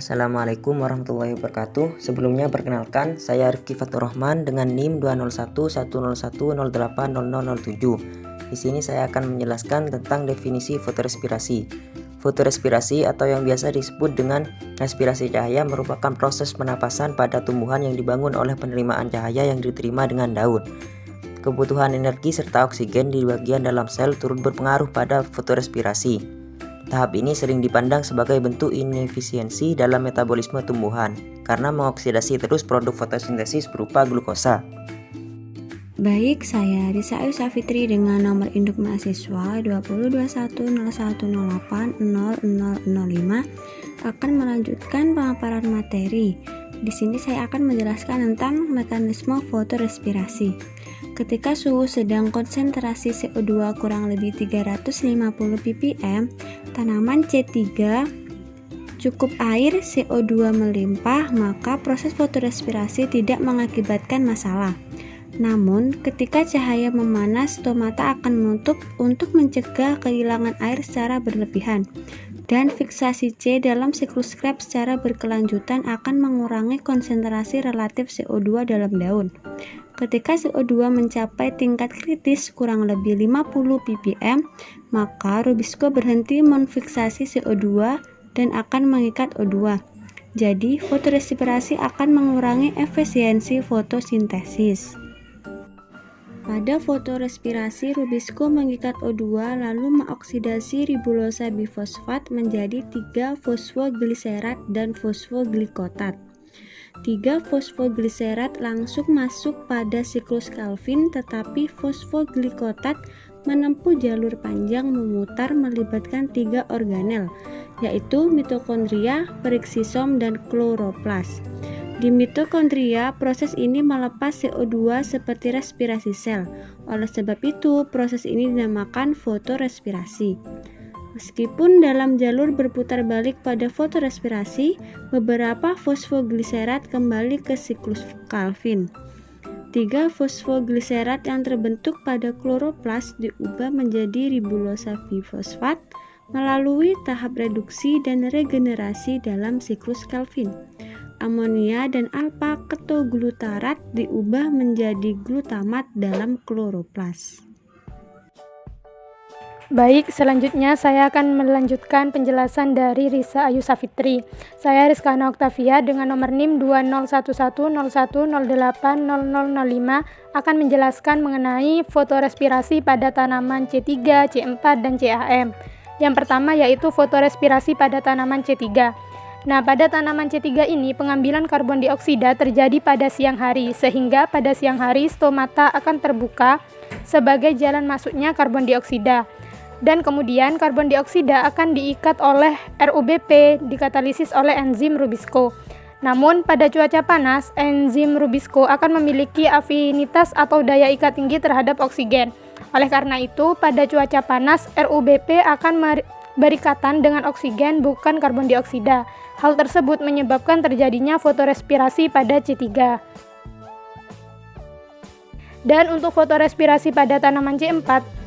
Assalamualaikum warahmatullahi wabarakatuh. Sebelumnya perkenalkan, saya Rifki Fatur Rahman dengan NIM 20110180007. Di sini saya akan menjelaskan tentang definisi fotorespirasi. Fotorespirasi atau yang biasa disebut dengan respirasi cahaya merupakan proses penapasan pada tumbuhan yang dibangun oleh penerimaan cahaya yang diterima dengan daun. Kebutuhan energi serta oksigen di bagian dalam sel turut berpengaruh pada fotorespirasi. Tahap ini sering dipandang sebagai bentuk inefisiensi dalam metabolisme tumbuhan karena mengoksidasi terus produk fotosintesis berupa glukosa. Baik, saya Risa Ayu Safitri dengan nomor induk mahasiswa 202101080005 akan melanjutkan pemaparan materi. Di sini saya akan menjelaskan tentang mekanisme fotorespirasi. Ketika suhu sedang konsentrasi CO2 kurang lebih 350 ppm, tanaman C3 cukup air CO2 melimpah, maka proses fotorespirasi tidak mengakibatkan masalah. Namun, ketika cahaya memanas, stomata akan menutup untuk mencegah kehilangan air secara berlebihan. Dan fiksasi C dalam siklus Krebs secara berkelanjutan akan mengurangi konsentrasi relatif CO2 dalam daun. Ketika CO2 mencapai tingkat kritis kurang lebih 50 ppm, maka Rubisco berhenti menfiksasi CO2 dan akan mengikat O2. Jadi, fotorespirasi akan mengurangi efisiensi fotosintesis. Pada fotorespirasi, Rubisco mengikat O2 lalu mengoksidasi ribulosa bifosfat menjadi 3-fosfogliserat dan fosfoglikotat. 3-fosfogliserat langsung masuk pada siklus Calvin, tetapi fosfoglikotat menempuh jalur panjang memutar melibatkan 3 organel, yaitu mitokondria, periksisom, dan kloroplas. Di mitokondria, proses ini melepas CO2 seperti respirasi sel. Oleh sebab itu, proses ini dinamakan fotorespirasi. Meskipun dalam jalur berputar balik pada fotorespirasi, beberapa fosfogliserat kembali ke siklus Calvin. 3-fosfogliserat yang terbentuk pada kloroplas diubah menjadi ribulosa bifosfat melalui tahap reduksi dan regenerasi dalam siklus Calvin. Amonia dan alpha-ketoglutarat diubah menjadi glutamat dalam kloroplas. Baik, selanjutnya saya akan melanjutkan penjelasan dari Risa Ayu Safitri. Saya Rizkana Oktavia dengan nomor NIM 20110180005 akan menjelaskan mengenai fotorespirasi pada tanaman C3, C4, dan CAM. Yang pertama yaitu fotorespirasi pada tanaman C3. Nah, pada tanaman C3 ini pengambilan karbon dioksida terjadi pada siang hari, sehingga pada siang hari stomata akan terbuka sebagai jalan masuknya karbon dioksida. Dan kemudian karbon dioksida akan diikat oleh RUBP dikatalisis oleh enzim Rubisco. Namun pada cuaca panas, enzim Rubisco akan memiliki afinitas atau daya ikat tinggi terhadap oksigen. Oleh karena itu, pada cuaca panas RUBP akan berikatan dengan oksigen bukan karbon dioksida. Hal tersebut menyebabkan terjadinya fotorespirasi pada C3. Dan untuk fotorespirasi pada tanaman C4,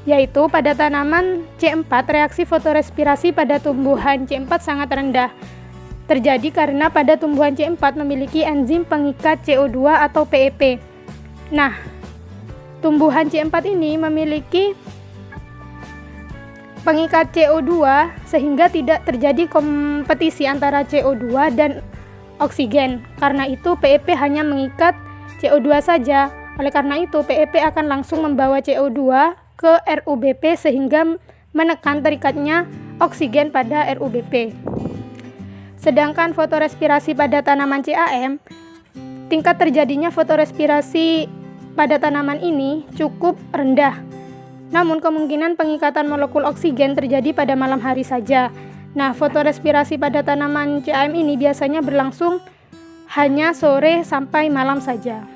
yaitu pada tanaman C4 reaksi fotorespirasi pada tumbuhan C4 sangat rendah. Terjadi karena pada tumbuhan C4 memiliki enzim pengikat CO2 atau PEP. Nah, tumbuhan C4 ini memiliki pengikat CO2 sehingga tidak terjadi kompetisi antara CO2 dan oksigen. Karena itu PEP hanya mengikat CO2 saja. Oleh karena itu PEP akan langsung membawa CO2 ke RUBP sehingga menekan terikatnya oksigen pada RUBP. Sedangkan fotorespirasi pada tanaman CAM, tingkat terjadinya fotorespirasi pada tanaman ini cukup rendah. Namun kemungkinan pengikatan molekul oksigen terjadi pada malam hari saja. Nah, fotorespirasi pada tanaman CAM ini biasanya berlangsung hanya sore sampai malam saja.